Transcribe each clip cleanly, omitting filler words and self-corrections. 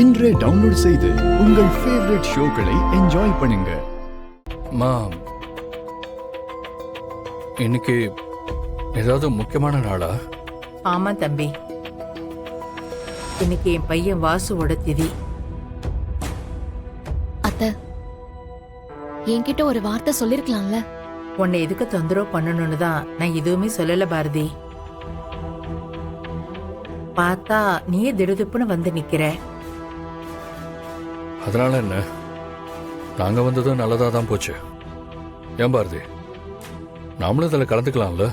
இன்றே டவுன்லோட் செய்து உங்கள் ஃபேவரட் ஷோக்களை என்ஜாய் பண்ணுங்க. மாம், இன்னைக்கு ஏதாவது முக்கியமான நாளா? ஆமா தம்பி, இன்னைக்கு என் பையன் வாசுவோட திதி. அத்தை, என்கிட்ட ஒரு வார்த்தை சொல்லிருக்கலாம்ல. உன்னை எதுக்கு தொந்தரவு பண்ணணும்னு தான் நான் எதுவுமே சொல்லல பாரதி. பார்த்தா நீயே திடுதுப்புன்னு வந்து நிக்கிற. அதனால என்ன, நாங்க வந்ததும் நல்லதா தான் போச்சு. ஏன் பாரதி, நாமளும் இதில் கலந்துக்கலாம்ல?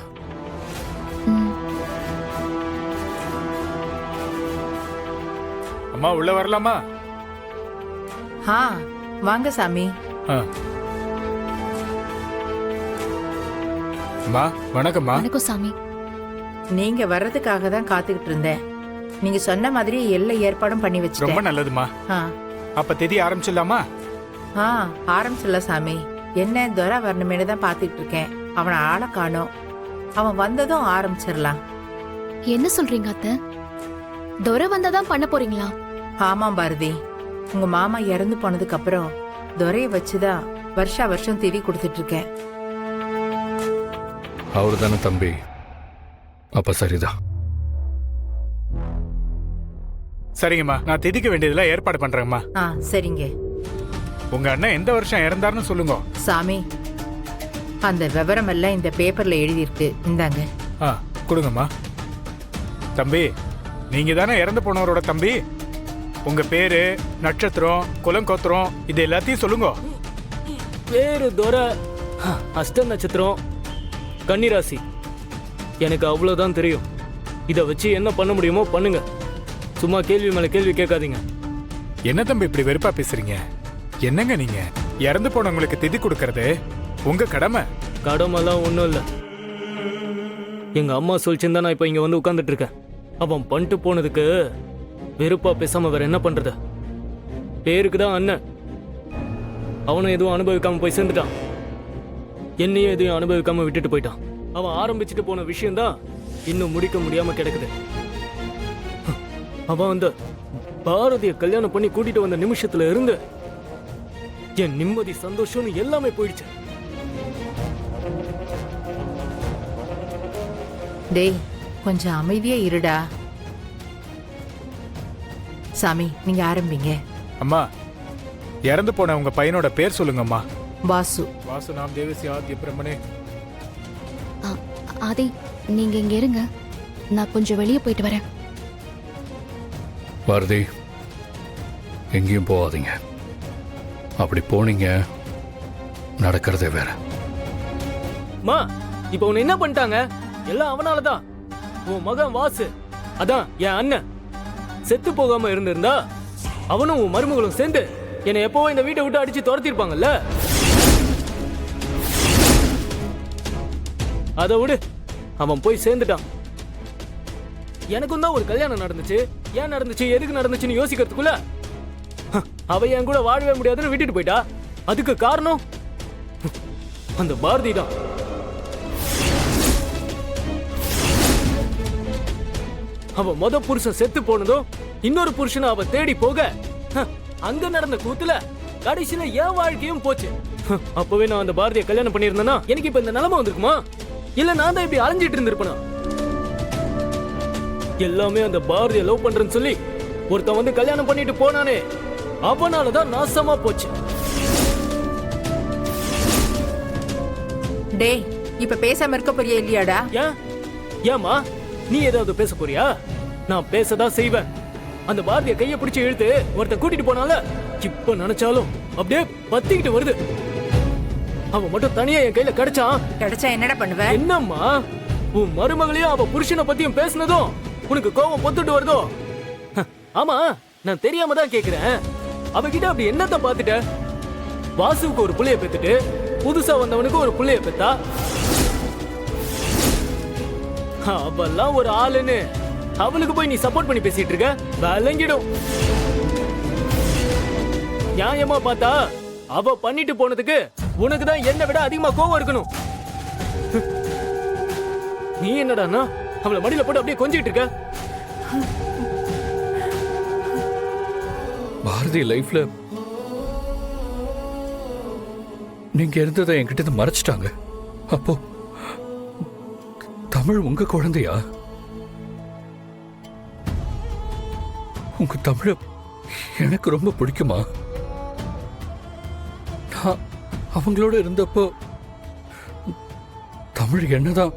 அம்மா உள்ள வரலாமா? வாங்க சாமி. அம்மா வணக்கம்மா. வணக்கம் சாமி. நீங்க வர்றதுக்காக தான் காத்துக்கிட்டு இருந்தேன். நீங்க சொன்ன மாதிரி எல்லா ஏற்பாடும் பண்ணி வச்சிட்டேன். ரொம்ப நல்லதுமா. அப்ப திதி ஆரம்பிச்சிடலாமா? ஆரம்பிச்சிடல சாமி. என்ன துரை வரணுமேனு தான் பாத்துக்கிட்டு இருக்கேன். அவனை ஆளை காணோம். அவன் வந்ததும் ஆரம்பிச்சிடலாம். என்ன சொல்றீங்க அத்தை? துரை வந்தாதான் பண்ண போறீங்களா? ஆமாம் பாரதி, உங்க மாமா இறந்து போனதுக்கு அப்புறம் துரைய வச்சுதான் வருஷா வருஷம் திதி கொடுத்துட்டு இருக்கேன். அவரு தானே தம்பி, அப்ப சரிதான். சரிங்கம்மா, நான் திதிக்க வேண்டியதுல ஏற்பாடு பண்றேங்கம்மா. சரிங்க. உங்க அண்ணன் எந்த வருஷம் இறந்தாருன்னு சொல்லுங்க. சாமி, அந்த விவரம் எல்லாம் இந்த பேப்பர்ல எழுதியிருக்கு, இந்தாங்க. கொடுங்கம்மா. தம்பி, நீங்க தானே இறந்து போனவரோட தம்பி. உங்க பேரு, நட்சத்திரம், குலம், கோத்திரம் இது எல்லாத்தையும் சொல்லுங்க. பேரு துரை, அஷ்ட நட்சத்திரம், கன்னிராசி. எனக்கு அவ்வளவுதான் தெரியும். இதை வச்சு என்ன பண்ண முடியுமோ பண்ணுங்க. சும்மா கேள்வி மேல கேள்வி கேட்காதீங்க. என்ன தம்பி இப்படி வெறுப்பா பேசுறீங்க? என்னங்க நீங்க? இறந்து போனவங்களுக்கு திதி கொடுக்கறது உங்க கடமை. கடமைலாம் ஒன்றும் இல்லை. எங்க அம்மா சொல்லிச்சுன்னு நான் இப்போ இங்க வந்து உட்காந்துட்டு இருக்கேன். அவன் பண்ணிட்டு போனதுக்கு வெறுப்பா பேசாம வேற என்ன பண்றது? பேருக்கு தான் அண்ணன். அவனும் எதுவும் அனுபவிக்காம போய் சேர்ந்துட்டான். என்னையும் எதையும் அனுபவிக்காம விட்டுட்டு போயிட்டான். அவன் ஆரம்பிச்சுட்டு போன விஷயம்தான் இன்னும் முடிக்க முடியாம கிடக்குது. அவன் அந்த பாரதிய கல்யாணம் பண்ணி கூட்டிட்டு வந்த நிமிஷத்துல இருந்து என் நிம்மதி, சந்தோஷம்னு எல்லாமே போயிடுச்சு. டேய், கொஞ்சம் அமைதியா இருடா. சாமி, நீங்க ஆரம்பிங்க. அம்மா, இறந்து போன உங்க பையனோட பேர் சொல்லுங்கம்மா. வாசு. வாசு நாம் தேவசி ஆத்ய பிரம்மனே. ஆதி, நீங்க இங்க இருங்க, நான் கொஞ்சம் வெளியே போயிட்டு வரேன். பாரதி, எங்கேயும் போகாதீங்க. அப்படி போனீங்க நடக்கிறதே வேற. மா, இப்ப உன்னை என்ன பண்ணிட்டாங்க? எல்லாம் அவனாலதான். உன் மகன் வாசு, அதான் என் அண்ணன், செத்து போகாம இருந்திருந்தா அவனும் உன் மருமகளும் சேர்ந்து என்னை எப்பவோ இந்த வீட்டை விட்டு அடிச்சு துரத்திருப்பாங்கல்ல. அதை விடு, அவன் போய் சேர்ந்துட்டான். எனக்கும் தான் ஒரு கல்யாணம் நடந்துச்சு. ஏன் நடந்துச்சு, எதுக்கு நடந்துச்சுன்னு யோசிக்கிறதுக்குள்ள அவ என் கூட வாழவே முடியாதுன்னு விட்டுட்டு போயிட்டா. அதுக்கு காரணம் அந்த பாரதி தான். அவ மொத புருஷன் செத்து போனதும் இன்னொரு புருஷனை அவ தேடி போக அங்க நடந்த கூத்துல கடைசியில என் வாழ்க்கையும் போச்சு. அப்பவே நான் அந்த பாரதியை கல்யாணம் பண்ணியிருந்தேன்னா எனக்கு இப்ப இந்த நிலைமை வந்திருக்குமா? இல்ல நான் தான் இப்படி அலைஞ்சிட்டு இருந்திருப்பேனா? எல்லாமே அந்த பாரதியை லவ் பண்றேன்னு சொல்லி ஒருத்தன் வந்து கல்யாணம் பண்ணிட்டு போனானே, அவனாலதான் நாசமா போச்சு. டேய், இப்ப பேசாம இருக்க போறியா இல்லையாடா? ஏமா, நீ ஏதாவது பேச போறியா? நான் பேசதான் செய்வேன். அந்த பாரதிய கைய பிடிச்சு இழுத்து ஒருத்தன் கூட்டிட்டு போனால இப்ப நினைச்சாலும் அப்படியே பத்திக்கிட்டு வருது. அவன் மட்டும் தனியா என் கையில கிடைச்சா என்னடா பண்ணுவ? என்னம்மா, உன் மருமகளையும் அவ புருஷனை பத்தியும் பேசினதும் உனக்கு கோபம் பொத்துட்டு வருதோ? ஆமா, நான் தெரியாம தான் கேக்குறேன். அவகிட்ட அப்படி என்னத்த பாத்துட்ட? வாசுவுக்கு ஒரு புள்ளைய பெத்துட்டு புதுசா வந்தவனுக்கு ஒரு புள்ளைய பெத்தா. அவெல்லாம் ஒரு ஆளுன்னு அவளுக்கு போய் நீ சப்போர்ட் பண்ணி பேசிட்டு இருக்க? விளங்கிடும். நியாயமா பார்த்தா அவ பண்ணிட்டு போனதுக்கு உனக்கு தான் என்னை விட அதிகமா கோவம் இருக்கணும். நீ என்னடான்னா அவளை மடியில போட்டு அப்படியே கொஞ்சிட்டு இருக்க. பாரதி லைஃப்ல நீங்க இருந்ததை என்கிட்ட இருந்து மறைச்சிட்டாங்க. அப்போ தமிழ் உங்க குழந்தையா? உங்க தமிழ எனக்கு ரொம்ப பிடிக்குமா? நான் அவங்களோட இருந்தப்போ தமிழ் என்னதான்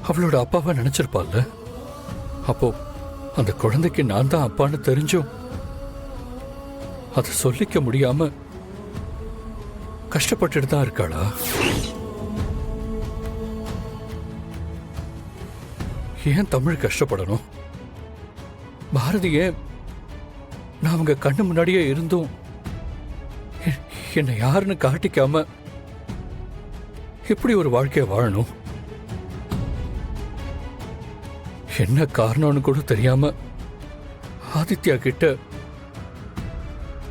அவளோட அப்பாவா நினைச்சிருப்பாள்ல. அப்போ அந்த குழந்தைக்கு நான் தான் அப்பான்னு தெரிஞ்சும் அதை சொல்லிக்க முடியாம கஷ்டப்பட்டுட்டு தான் இருக்காளா? ஏன் தமிழ் கஷ்டப்படணும்? பாரதி ஏன் நான் அவங்க கண்ணு முன்னாடியே இருந்தும் என்னை யாருன்னு காட்டிக்காம எப்படி ஒரு வாழ்க்கைய வாழணும்? என்ன காரணம்னு கூட தெரியாம ஆதித்யா கிட்ட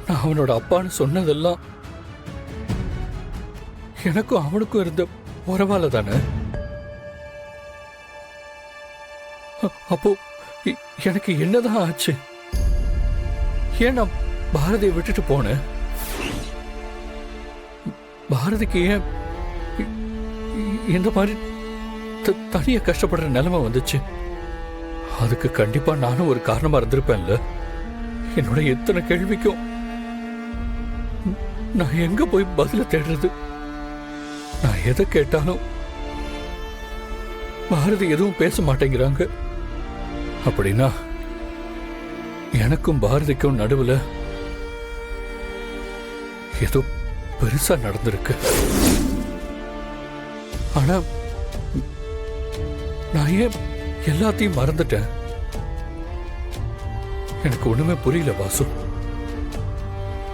நான் அவனோட அப்பான்னு சொன்னதெல்லாம் எனக்கும் அவனுக்கும் இருந்த உறவால தானே. அப்போ எனக்கு என்னதான் ஆச்சு? ஏன் நான் பாரதியை விட்டுட்டு போனேன்? பாரதிக்கு ஏன் இந்த மாதிரி தனியா கஷ்டப்படுற நிலைமை வந்துச்சு? அதுக்கு கண்டிப்பா நானும் ஒரு காரணமா இருந்திருப்பேன்ல. என்னோட எத்தனை கேள்விக்கும் நான் எங்க போய் பதில தேடுறது? நான் எதை கேட்டாலும் பாரதி எதுவும் பேச மாட்டேங்கிறாங்க. அப்படின்னா எனக்கும் பாரதிக்கும் நடுவுல ஏதோ பெருசா நடந்திருக்கு. ஆனா நான் ஏன் எல்லாத்தையும் மறந்துட்டேன்? எனக்கு ஒண்ணுமே புரியல வாசு.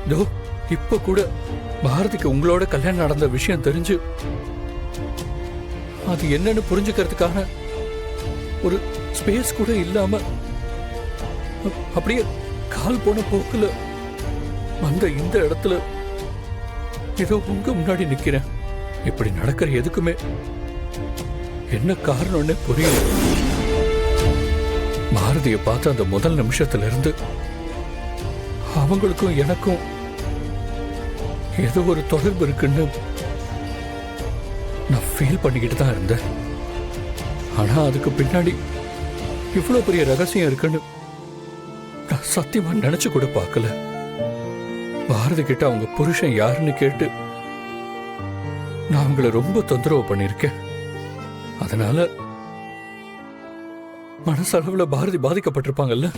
இதோ இப்ப கூட பாரதிக்கு உங்களோட கல்யாணம் நடந்த விஷயம் தெரிஞ்சு அது என்னன்னு புரிஞ்சுக்கிறதுக்கான ஒரு ஸ்பேஸ் கூட இல்லாம அப்படியே கால் போன போக்குல வந்த இந்த இடத்துல ஏதோ உங்க முன்னாடி நிக்கிறேன். இப்படி நடக்கிற எதுக்குமே என்ன காரணம்னு புரியல. பாரதியை பார்த்த அந்த முதல் நிமிஷத்துல இருந்து அவங்களுக்கும் எனக்கும் ஏதோ ஒரு தொடர்பு இருக்குன்னு நான் ஃபீல் பண்ணிக்கிட்டு தான் இருந்தேன். ஆனா அதுக்கு பின்னாடி இவ்வளவு பெரிய ரகசியம் இருக்குன்னு நான் சத்தியமா நினைச்சு கூட பார்க்கல. பாரதி கிட்ட அவங்க புருஷன் யாருன்னு கேட்டு நான் அவங்கள ரொம்ப தொந்தரவு பண்ணிருக்கேன். அதனால மனசளவுல பாரதி பாதிக்கப்பட்டிருப்பாங்கல்ல.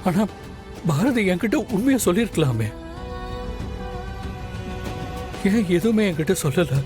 ஆனா பாரதி என்கிட்ட உண்மையை சொல்லிருக்கலாமே. ஏன் எதுவுமே என்கிட்ட சொல்லல?